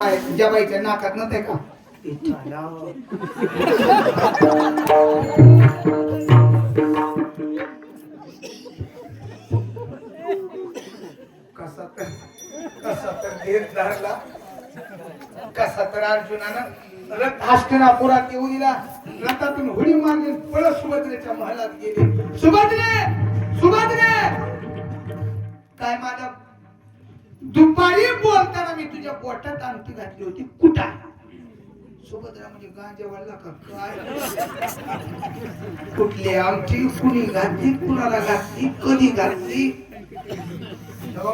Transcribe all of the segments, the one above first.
तुझ्या बाईच्या नाकात नव्हते का कसा तर धीर धरला कसा तर अर्जुनानं रथ हस्तिनापुरात येऊ दिला रथातून उडी मारली पळत सुभद्रेच्या महालात गेले सुभद्रे काय मालक दुपारी बोलताना मी तुझ्या पोटात अंगठी घातली होती कुठं सुभद्रा म्हणजे गांजेवाला का काय कुठली अंगठी कुणी घातली कुणाला घातली कधी घातली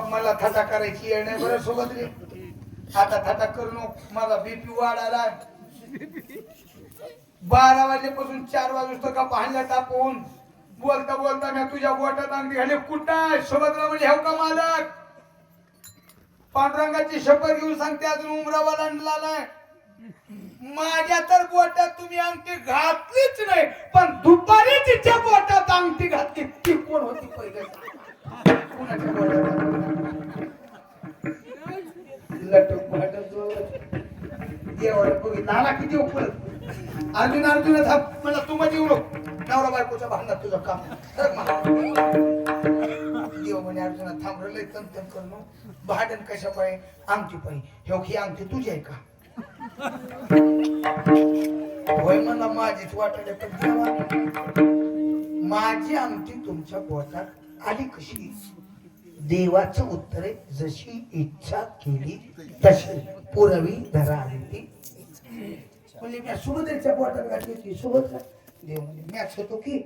मला थटा करायची येळ नाही बरं सुभद्रे आता थटा करू नको माझा बीपी वाढायला 12 वाजेपासून 4 वाजता का भांडला टाकून बोलता बोलता मी तुझ्या बोटात अंगठी घाली कुठं सुभद्रा म्हणजे हेव का मालक पांडुरंगाची शपथ घेऊन सांगते अजून उमरावा आणला नाही माझ्या तर बोटात तुम्ही अंगठी घातलीच नाही पण दुपारी तिच्या बोटात अंगठी घातली ती कोण होती पहिले कोणाच्या बोटात लटक भाटक देवाला बघितलं आला किती उपलत अर्जुन थांब मला तू मध्ये येऊ नवरा बायकोच्या भांडणात तुझं काम देव म्हणे अर्जुना थांब लय तंतन करणं भांडण कशा पाहिजे अंगठी पाहिजे हे अंगठी तुझी आहे का होय मला माझीच वाटले पण देवा माझी अंगठी तुमच्या पोटात आली कशी देवाचं उत्तर आहे जशी इच्छा केली तशी पुरवी धरा आली ती म्हणजे मी सुभद्रेच्या पोटात घातली होती सुभद्रा देव म्हणजे मॅच होतो की